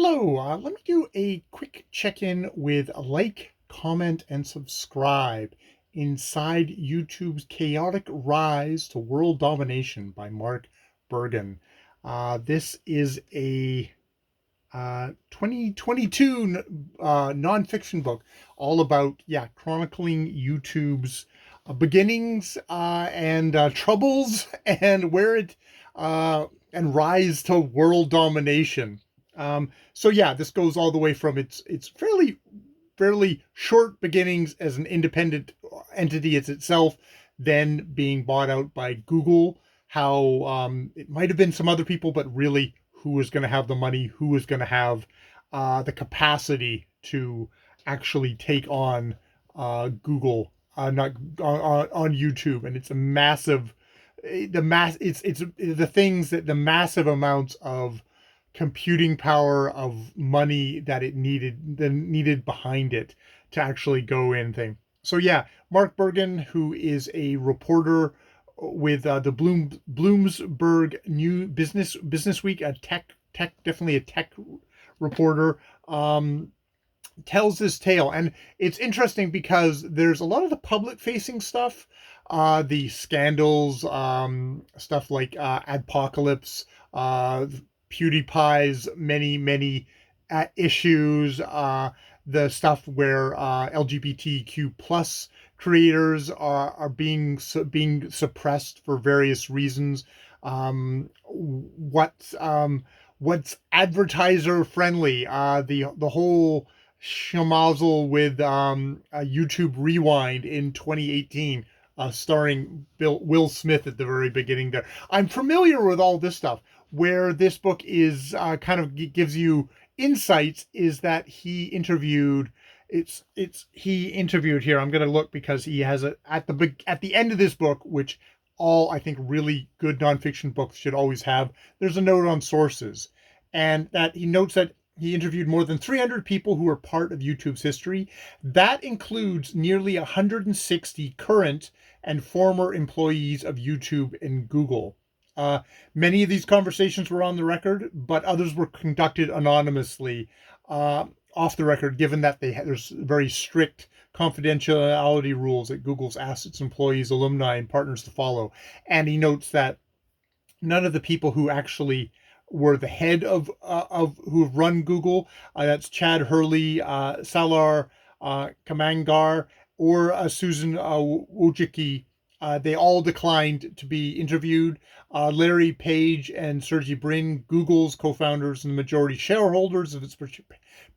Hello, let me do a quick check-in with a like, comment, and subscribe inside YouTube's chaotic rise to world domination by Mark Bergen. This is a 2022 nonfiction book all about, chronicling YouTube's beginnings and troubles and where it and rise to world domination. This goes all the way from its fairly short beginnings as an independent entity itself, then being bought out by Google. How it might have been some other people, but really, who was going to have the money? Who was going to have the capacity to actually take on Google, not on YouTube? And it's a massive, it's the things that the massive amounts of computing power, of money that it needed behind it to actually go in thing. So yeah, Mark Bergen, who is a reporter with the Bloomsburg New Business Week, a tech definitely a tech reporter, tells this tale. And it's interesting because there's a lot of the public facing stuff, the scandals, stuff like Adpocalypse, PewDiePie's many issues, the stuff where LGBTQ plus creators are being suppressed for various reasons. What's advertiser friendly? The whole schmozzle with YouTube Rewind in 2018. Starring Will Smith at the very beginning there. I'm familiar with all this stuff. Where this book is kind of gives you insights is that he interviewed here. I'm going to look because he has at the end of this book, which all I think really good nonfiction books should always have. There's a note on sources, and that he notes that he interviewed more than 300 people who are part of YouTube's history. That includes nearly 160 current and former employees of YouTube and Google. Many of these conversations were on the record, but others were conducted anonymously, off the record, given that there's very strict confidentiality rules that Google's asked its employees, alumni, and partners to follow. And he notes that none of the people who actually were the head of who have run Google, that's Chad Hurley, Salar Kamangar, or Susan Wojcicki, they all declined to be interviewed. Larry Page and Sergey Brin, Google's co-founders and the majority shareholders of its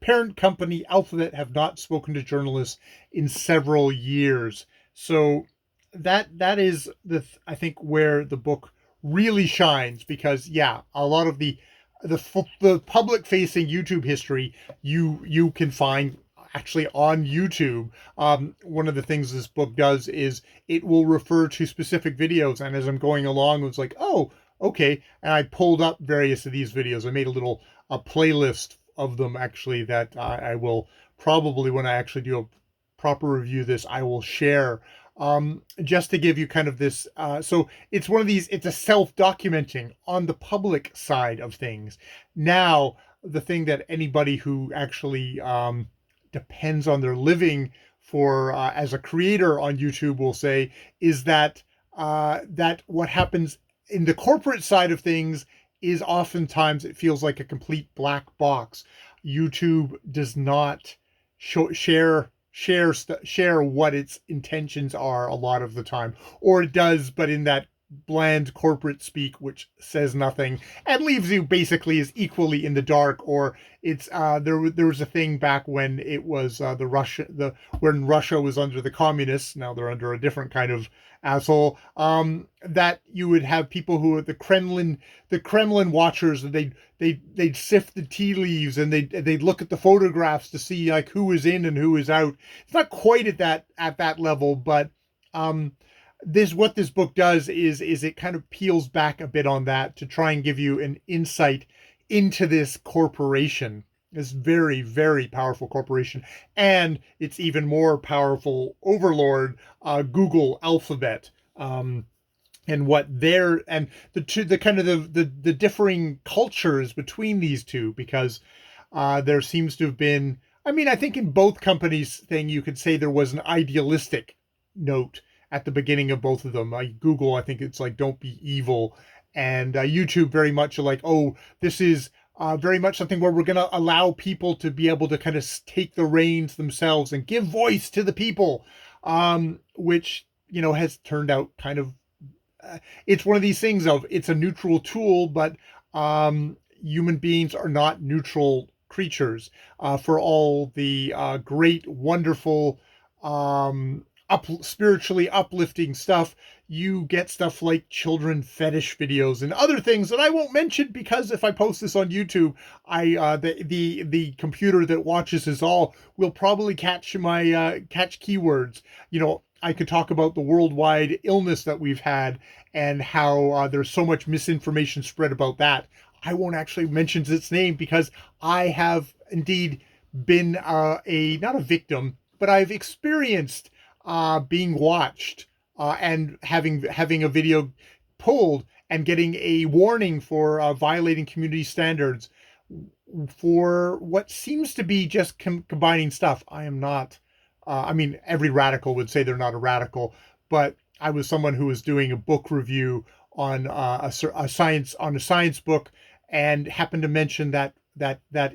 parent company, Alphabet, have not spoken to journalists in several years. So that is I think where the book really shines, because a lot of the public facing YouTube history you can find actually on YouTube. One of the things this book does is it will refer to specific videos, and as I'm going along, it's like, oh, okay, and I pulled up various of these videos. I made a playlist of them actually that I will probably, when I actually do a proper review of this, I will share. Just to give you kind of this, so it's one of these, it's a self-documenting on the public side of things. Now, the thing that anybody who actually depends on their living for as a creator on YouTube will say is that that what happens in the corporate side of things is oftentimes it feels like a complete black box. YouTube does not share what its intentions are a lot of the time, or it does, but in that bland corporate speak which says nothing and leaves you basically as equally in the dark. Or it's there was a thing back when it was when Russia was under the communists. Now they're under a different kind of asshole, that you would have people who are the Kremlin watchers, and they'd sift the tea leaves, and they'd look at the photographs to see like who is in and who is out. It's not quite at that level, but what this book does is it kind of peels back a bit on that to try and give you an insight into this corporation, this very, very powerful corporation, and its even more powerful overlord, Google, Alphabet, and what the kind of the differing cultures between these two, because There seems to have been, I mean, I think in both companies' thing, you could say there was an idealistic note at the beginning of both of them. Like Google, I think it's like, don't be evil. And YouTube, very much like, oh, this is very much something where we're going to allow people to be able to kind of take the reins themselves and give voice to the people, which, has turned out kind of, it's one of these things of it's a neutral tool, but human beings are not neutral creatures. For all the great, wonderful, spiritually uplifting stuff, you get stuff like children fetish videos and other things that I won't mention, because if I post this on YouTube, the computer that watches this all will probably catch my catch keywords. I could talk about the worldwide illness that we've had and how there's so much misinformation spread about that. I won't actually mention its name because I have indeed been not a victim, but I've experienced being watched and having a video pulled and getting a warning for violating community standards for what seems to be just combining stuff. I am not. I mean, every radical would say they're not a radical, but I was someone who was doing a book review on a science book, and happened to mention that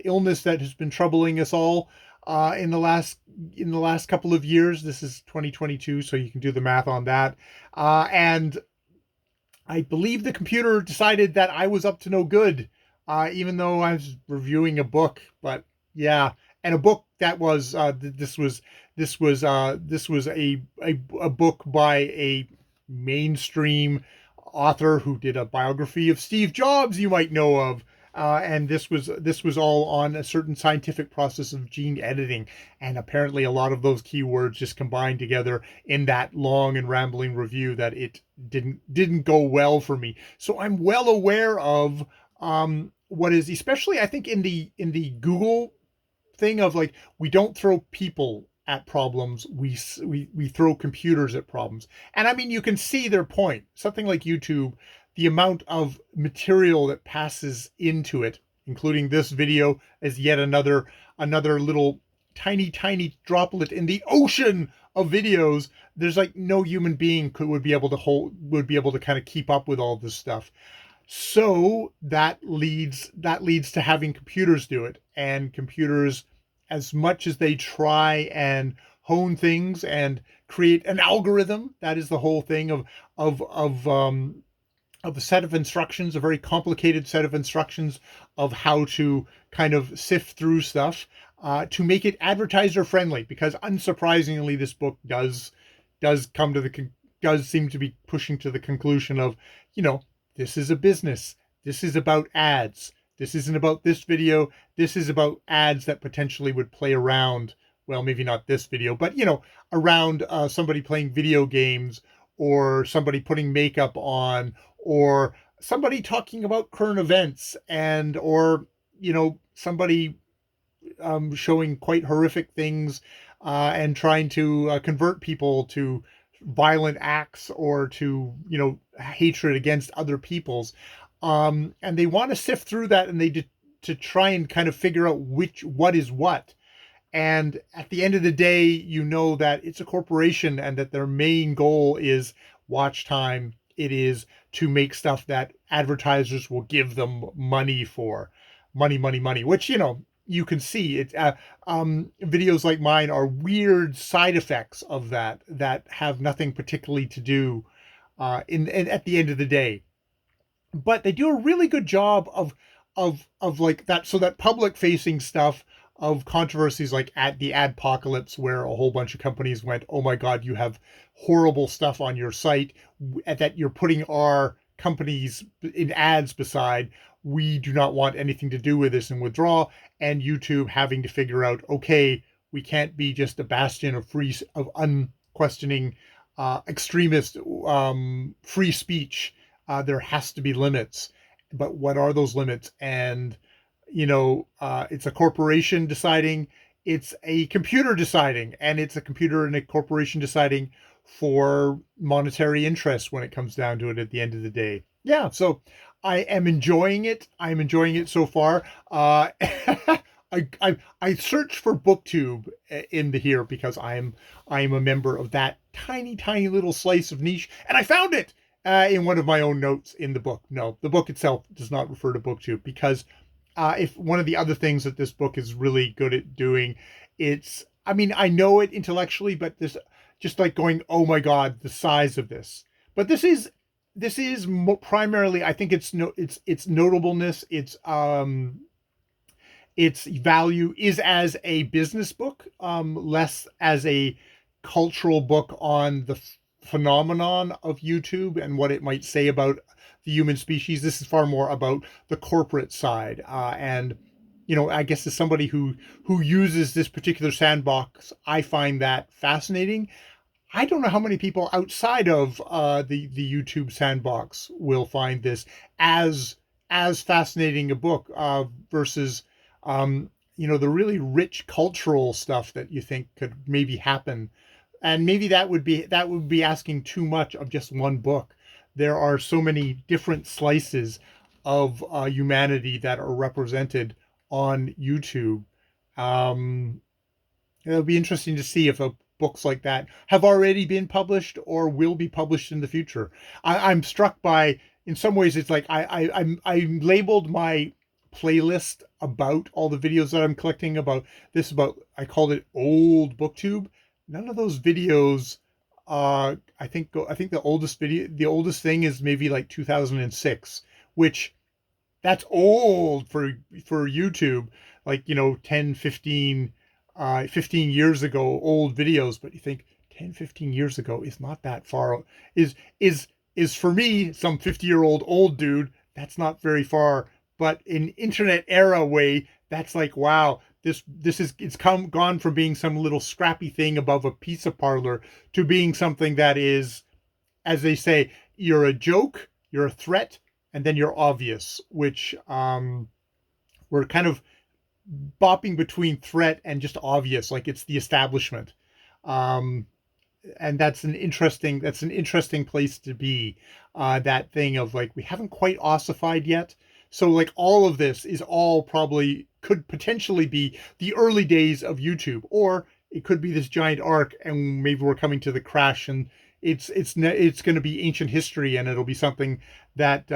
illness that has been troubling us all in the last couple of years. This is 2022, so you can do the math on that. And I believe the computer decided that I was up to no good, even though I was reviewing a book. But yeah, and a book that was this was a book by a mainstream author who did a biography of Steve Jobs, you might know of. And this was all on a certain scientific process of gene editing, and apparently a lot of those keywords just combined together in that long and rambling review that it didn't go well for me. So I'm well aware of what is, especially I think in the Google thing of like, we don't throw people at problems, we throw computers at problems. And I mean, you can see their point. Something like YouTube, the amount of material that passes into it, including this video, is yet another little tiny droplet in the ocean of videos. There's like no human being would be able to kind of keep up with all this stuff. So that leads to having computers do it. And computers, as much as they try and hone things and create an algorithm, that is the whole thing of a set of instructions, a very complicated set of instructions of how to kind of sift through stuff to make it advertiser friendly. Because unsurprisingly, this book does seem to be pushing to the conclusion of, this is a business. This is about ads. This isn't about this video. This is about ads that potentially would play around. Well, maybe not this video, but around somebody playing video games, or somebody putting makeup on, or somebody talking about current events, or somebody showing quite horrific things and trying to convert people to violent acts or to hatred against other people's, and they want to sift through that, and to try and kind of figure out what is what. And at the end of the day, that it's a corporation and that their main goal is watch time. It is to make stuff that advertisers will give them money for. Money, which, you can see it. Videos like mine are weird side effects of that have nothing particularly to do at the end of the day. But they do a really good job of like that, so that public facing stuff of controversies like at the adpocalypse, where a whole bunch of companies went, oh my God, you have horrible stuff on your site that you're putting our companies in ads beside. We do not want anything to do with this and withdraw. And YouTube having to figure out, okay, we can't be just a bastion of unquestioning extremist free speech. There has to be limits. But what are those limits? And it's a corporation deciding, it's a computer deciding, and it's a computer and a corporation deciding for monetary interests when it comes down to it at the end of the day. Yeah, so I am enjoying it. I'm enjoying it so far. I searched for booktube in the here because I am a member of that tiny little slice of niche, and I found it in one of my own notes in the book. No, the book itself does not refer to booktube because if one of the other things that this book is really good at doing, it's, I mean, I know it intellectually, but this just like going, oh my god, the size of this. But this is primarily, I think it's no its notableness, its value is as a business book, less as a cultural book on the phenomenon of YouTube and what it might say about the human species. This is far more about the corporate side, and I guess as somebody who uses this particular sandbox, I find that fascinating. I don't know how many people outside of the YouTube sandbox will find this as as fascinating a book versus the really rich cultural stuff that you think could maybe happen. And maybe that would be asking too much of just one book. There are so many different slices of humanity that are represented on YouTube. Um, It'll be interesting to see if books like that have already been published or will be published in the future. I'm struck by, in some ways, it's like I labeled my playlist about all the videos that I'm collecting about I called it old booktube. None of those videos. I think the oldest thing is maybe like 2006, which that's old for YouTube, like 10, 15 years ago, old videos. But you think 10, 15 years ago is not that far, is is for me, some 50-year-old old dude. That's not very far, but in internet era way, that's like, wow, this is, it's come gone from being some little scrappy thing above a pizza parlor to being something that is, as they say, you're a joke, you're a threat, and then you're obvious, which we're kind of bopping between threat and just obvious, like it's the establishment. Um, and that's an interesting place to be. That thing of like, we haven't quite ossified yet. So like all of this is all probably could potentially be the early days of YouTube, or it could be this giant arc, and maybe we're coming to the crash, and it's going to be ancient history, and it'll be something that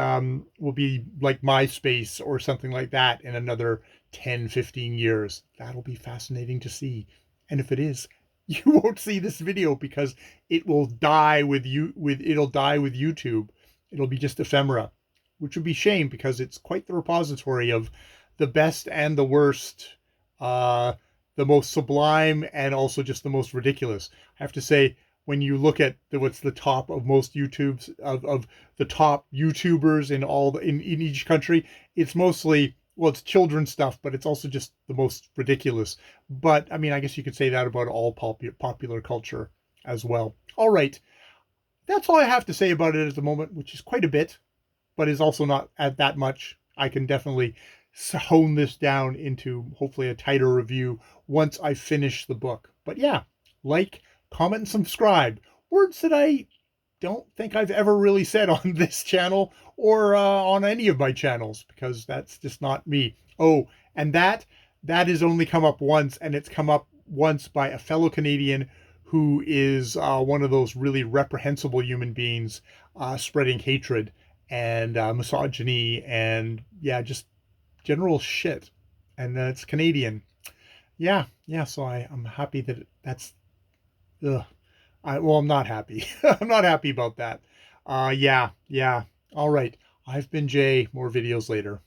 will be like MySpace or something like that in another 10, 15 years. That'll be fascinating to see. And if it is, you won't see this video because it will die with it'll die with YouTube. It'll be just ephemera, which would be shame because it's quite the repository of the best and the worst, uh, the most sublime and also just the most ridiculous. I have to say, when you look at what's the top of most YouTubes of the top YouTubers in in each country, it's mostly, well, it's children's stuff, but it's also just the most ridiculous. But I mean, I guess you could say that about all popular culture as well. All right, that's all I have to say about it at the moment, which is quite a bit, but is also not at that much. I can definitely hone this down into hopefully a tighter review once I finish the book. But yeah, like, comment, and subscribe. Words that I don't think I've ever really said on this channel or on any of my channels, because that's just not me. Oh, and that has only come up once, and it's come up once by a fellow Canadian who is one of those really reprehensible human beings, spreading hatred and misogyny and, yeah, just general shit. And it's Canadian. Yeah, yeah. So I'm happy that that's. Ugh. Well, I'm not happy. I'm not happy about that. Yeah, yeah. All right. I've been Jay. More videos later.